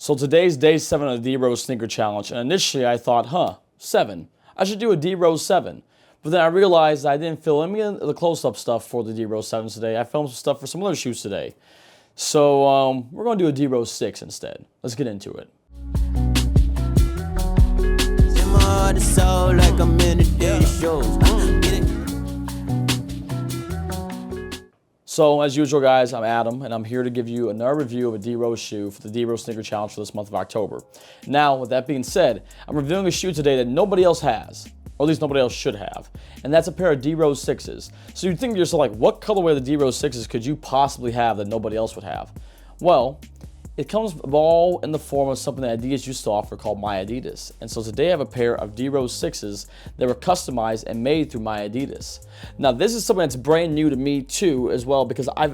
So today's day 7 of the D-Rose sneaker challenge, and initially I thought, 7. I should do a D-Rose 7. But then I realized I didn't film any of the close-up stuff for the D-Rose 7s today. I filmed some stuff for some other shoes today. So we're going to do a D-Rose 6 instead. Let's get into it. So, as usual, guys, I'm Adam, and I'm here to give you another review of a D-Rose shoe for the D-Rose Sneaker Challenge for this month of October. Now, with that being said, I'm reviewing a shoe today that nobody else has, or at least nobody else should have, and that's a pair of D-Rose 6s. So you'd think to yourself, like, what colorway of the D-Rose 6s could you possibly have that nobody else would have? Well, it comes all in the form of something that Adidas used to offer called Mi Adidas. And so today I have a pair of D-Rose 6s that were customized and made through Mi Adidas. Now this is something that's brand new to me too as well, because I've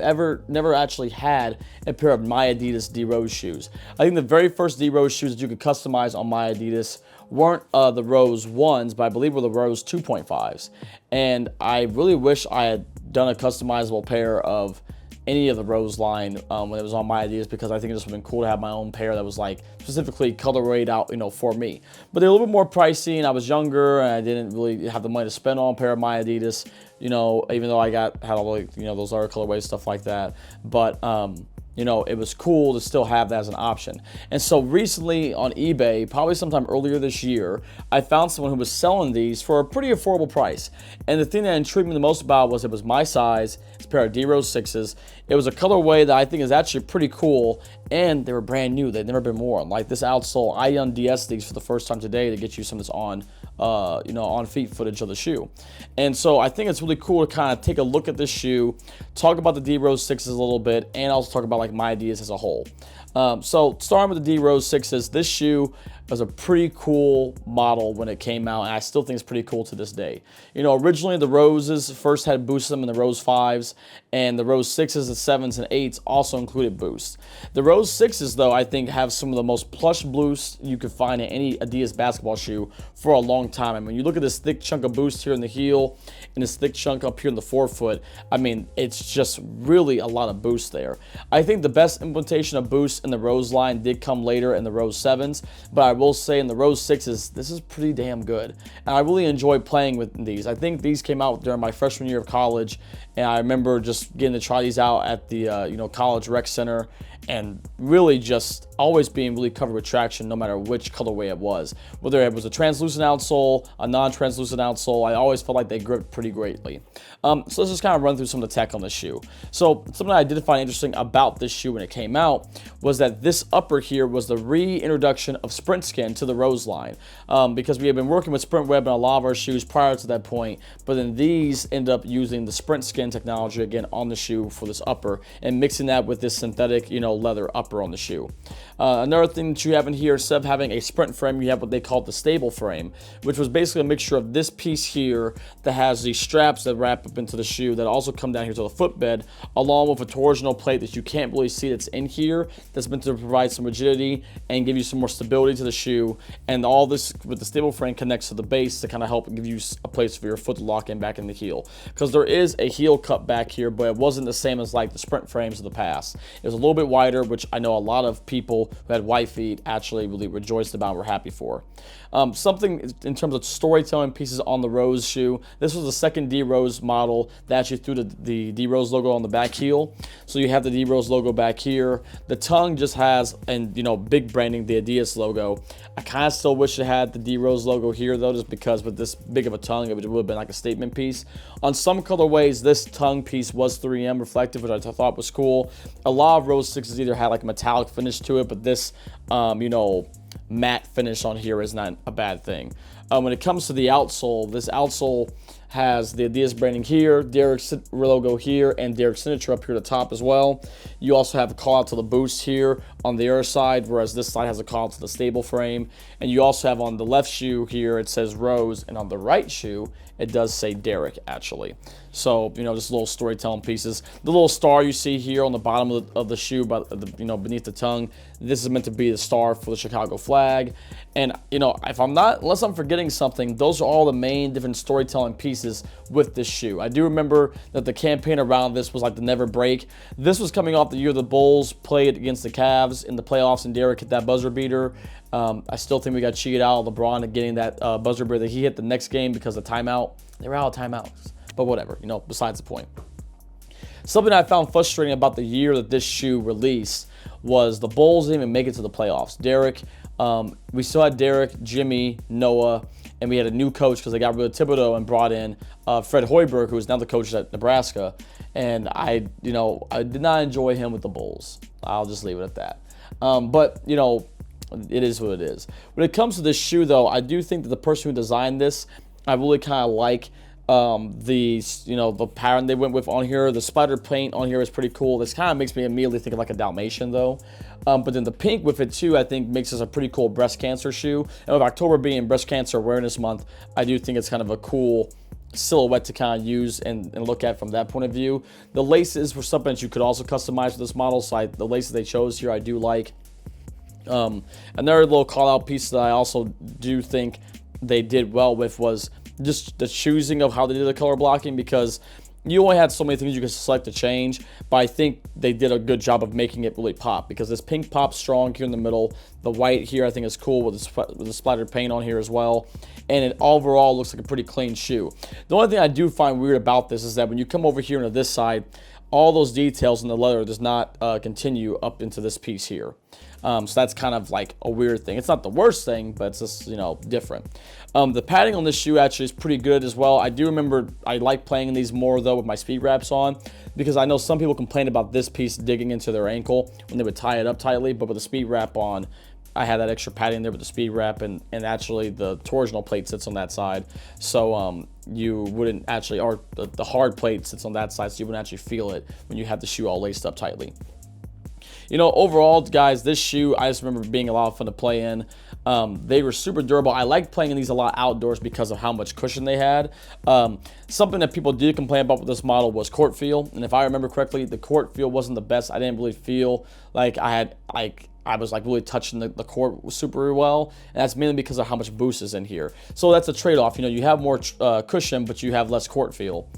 never actually had a pair of Mi Adidas D-Rose shoes. I think the very first D-Rose shoes that you could customize on Mi Adidas weren't the Rose 1s, but I believe were the Rose 2.5s. And I really wish I had done a customizable pair of any of the Rose line when it was on Mi Adidas, because I think it just would have been cool to have my own pair that was like specifically colorwayed out, for me. But they're a little bit more pricey, and I was younger, and I didn't really have the money to spend on a pair of Mi Adidas, even though I had all the, those other colorways, stuff like that. But it was cool to still have that as an option. And so recently on eBay, probably sometime earlier this year, I found someone who was selling these for a pretty affordable price. And the thing that intrigued me the most about it was my size. It's a pair of D-Rose 6s. It was a colorway that I think is actually pretty cool, and they were brand new. They'd never been worn. Like this outsole, I und'd these for the first time today to get you some of this on feet footage of the shoe. And so I think it's really cool to kind of take a look at this shoe, talk about the D-Rose 6s a little bit, and also talk about like My Adidas as a whole. So starting with the D-Rose 6s, this shoe was a pretty cool model when it came out, and I still think it's pretty cool to this day. Originally the Roses first had boosts in them, and the Rose 5s, and the Rose 6s, the 7s, and 8s also included boosts. The Rose 6s, though, I think have some of the most plush boosts you could find in any Adidas basketball shoe for a long time. I mean, you look at this thick chunk of boost here in the heel, and this thick chunk up here in the forefoot. I mean, it's just really a lot of boost there. I think the best implementation of boost in the Rose line did come later in the Rose 7s, but I will say in the Rose 6s, this is pretty damn good. And I really enjoy playing with these. I think these came out during my freshman year of college, and I remember just getting to try these out at the college rec center, and really just always being really covered with traction no matter which colorway it was. Whether it was a translucent outsole, a non-translucent outsole, I always felt like they gripped pretty greatly. So let's just kind of run through some of the tech on this shoe. So something I did find interesting about this shoe when it came out was that this upper here was the reintroduction of Sprint Skin to the Rose line, because we had been working with Sprint Web in a lot of our shoes prior to that point, but then these end up using the Sprint Skin technology again on the shoe for this upper, and mixing that with this synthetic leather upper on the shoe. Another thing that you have in here, instead of having a sprint frame, you have what they call the stable frame, which was basically a mixture of this piece here that has these straps that wrap up into the shoe that also come down here to the footbed, along with a torsional plate that you can't really see that's in here, that's meant to provide some rigidity and give you some more stability to the shoe. And all this with the stable frame connects to the base to kind of help give you a place for your foot to lock in back in the heel, because there is a heel cut back here, but it wasn't the same as like the sprint frames of the past. It was a little bit wider, which I know a lot of people who had white feet actually really rejoiced about and were happy for. Something in terms of storytelling pieces on the Rose shoe, this was the second D-Rose model that actually threw the D-Rose logo on the back heel. So you have the D-Rose logo back here. The tongue just has, and big branding, the Adidas logo. I kind of still wish it had the D-Rose logo here though, just because with this big of a tongue, it would have been like a statement piece. On some colorways, this tongue piece was 3M reflective, which I thought was cool. A lot of Rose 6s either had like a metallic finish to it, but this, matte finish on here is not a bad thing. When it comes to the outsole, this outsole has the Adidas branding here, Derek's logo here, and Derek's signature up here at the top as well. You also have a call out to the boost here on the other side, whereas this side has a call out to the stable frame. And you also have on the left shoe here, it says Rose, and on the right shoe, it does say Derek actually. So, just little storytelling pieces. The little star you see here on the bottom of the shoe, beneath the tongue, this is meant to be the star for the Chicago flag. And, you know, unless I'm forgetting something, those are all the main different storytelling pieces with this shoe. I do remember that the campaign around this was like the never break. This was coming off the year the Bulls played against the Cavs in the playoffs, and Derek hit that buzzer beater. I still think we got cheated out of LeBron and getting that buzzer beater that he hit the next game because of timeout. They were out of timeouts, but whatever, you know, besides the point. Something I found frustrating about the year that this shoe released was the Bulls didn't even make it to the playoffs. Derek, we still had Derek, Jimmy, Noah, and we had a new coach because they got rid of Thibodeau and brought in Fred Hoiberg, who is now the coach at Nebraska. And I did not enjoy him with the Bulls. I'll just leave it at that. But, you know, it is what it is. When it comes to this shoe, though, I do think that the person who designed this, I really kind of like the pattern they went with on here. The spider paint on here is pretty cool. This kind of makes me immediately think of like a Dalmatian, though. But then the pink with it too, I think makes this a pretty cool breast cancer shoe. And with October being Breast Cancer Awareness Month, I do think it's kind of a cool silhouette to kind of use and look at from that point of view. The laces were something that you could also customize with this model, so the laces they chose here I do like. Another little call out piece that I also do think they did well with was just the choosing of how they did the color blocking, because you only had so many things you could select to change, but I think they did a good job of making it really pop, because this pink pops strong here in the middle. The white here I think is cool with the splattered paint on here as well, and it overall looks like a pretty clean shoe. The only thing I do find weird about this is that when you come over here into this side, all those details in the leather does not continue up into this piece here. So that's kind of like a weird thing. It's not the worst thing, but it's just, you know, different. The padding on this shoe actually is pretty good as well. I do remember I like playing in these more, though, with my speed wraps on, because I know some people complain about this piece digging into their ankle when they would tie it up tightly, but with the speed wrap on, I had that extra padding there with the speed wrap, and actually the torsional plate sits on that side, so you wouldn't actually, or the hard plate sits on that side, so you wouldn't actually feel it when you have the shoe all laced up tightly. You know, overall, guys, this shoe, I just remember being a lot of fun to play in. They were super durable. I liked playing in these a lot outdoors because of how much cushion they had. Something that people did complain about with this model was court feel. And if I remember correctly, the court feel wasn't the best. I didn't really feel like I was like really touching the court super well, and that's mainly because of how much boost is in here. So that's a trade-off. You know, you have more cushion, but you have less court feel.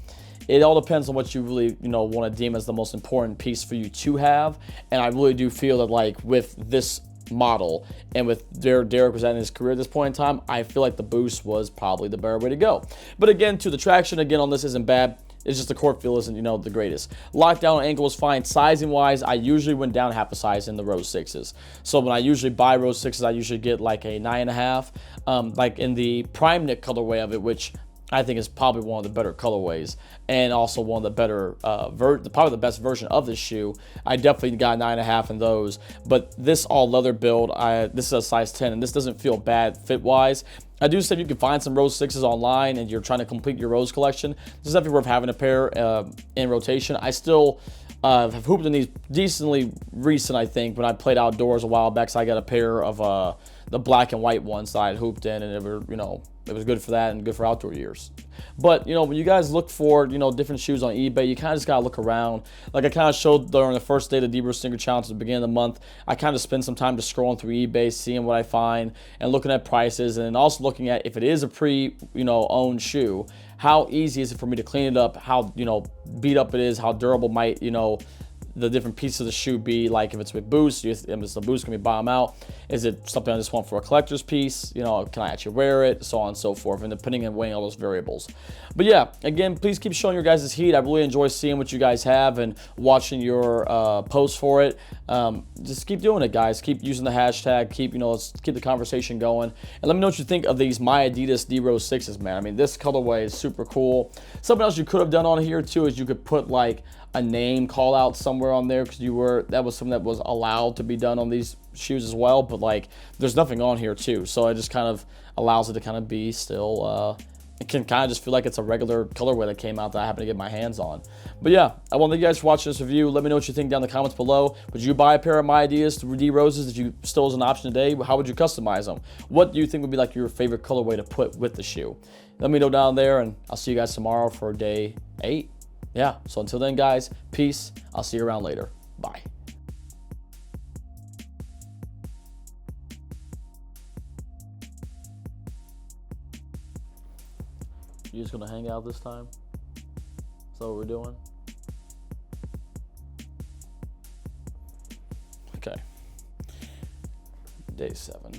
It all depends on what you really, you know, want to deem as the most important piece for you to have. And I really do feel that, like, with this model and with where Derek was at in his career at this point in time, I feel like the boost was probably the better way to go. But again, the traction again on this isn't bad. It's just the court feel isn't, you know, the greatest. Lockdown on ankle was fine. Sizing wise, I usually went down half a size in the Rose 6s. So when I usually buy Rose 6s, I usually get like a 9.5. Like in the Prime Knit colorway of it, which I think is probably one of the better colorways, and also one of the better, probably the best version of this shoe. I definitely got 9.5 in those, but this all leather build, this is a size 10, and this doesn't feel bad fit-wise. I do say if you can find some Rose 6s online and you're trying to complete your Rose collection, this is definitely worth having a pair in rotation. I still have hooped in these decently recent, I think, when I played outdoors a while back, so I got a pair of the black and white ones that I had hooped in, and it were, you know, it was good for that and good for outdoor years. But, you know, when you guys look for, you know, different shoes on eBay, you kind of just got to look around. Like I kind of showed during the first day of the D-Bro Sneaker Challenge at the beginning of the month, I kind of spend some time just scrolling through eBay, seeing what I find, and looking at prices, and then also looking at if it is a owned shoe, how easy is it for me to clean it up, how, you know, beat up it is, how durable might, you know, the different pieces of the shoe be, like if it's with boost, if it's the boost, can we bottom out? Is it something I just want for a collector's piece? You know, can I actually wear it? So on and so forth, and depending on weighing all those variables. But yeah, again, please keep showing your guys' heat. I really enjoy seeing what you guys have and watching your posts for it. Just keep doing it, guys. Keep using the hashtag. Let's keep the conversation going. And let me know what you think of these My Adidas D-Rose 6s, man. I mean, this colorway is super cool. Something else you could have done on here too is you could put like a name call out somewhere on there, because that was something that was allowed to be done on these shoes as well, but like there's nothing on here too, so it just kind of allows it to kind of be still it can kind of just feel like it's a regular colorway that came out that I happen to get my hands on. But yeah, I want to thank you guys for watching this review. Let me know what you think down in the comments below. Would you buy a pair of My Adidas D-Roses that you still as an option today? How would you customize them? What do you think would be like your favorite colorway to put with the shoe? Let me know down there, and I'll see you guys tomorrow for day 8. Yeah, so until then, guys, peace. I'll see you around later. Bye. You just gonna hang out this time? Is that what we're doing? Okay. Day 7.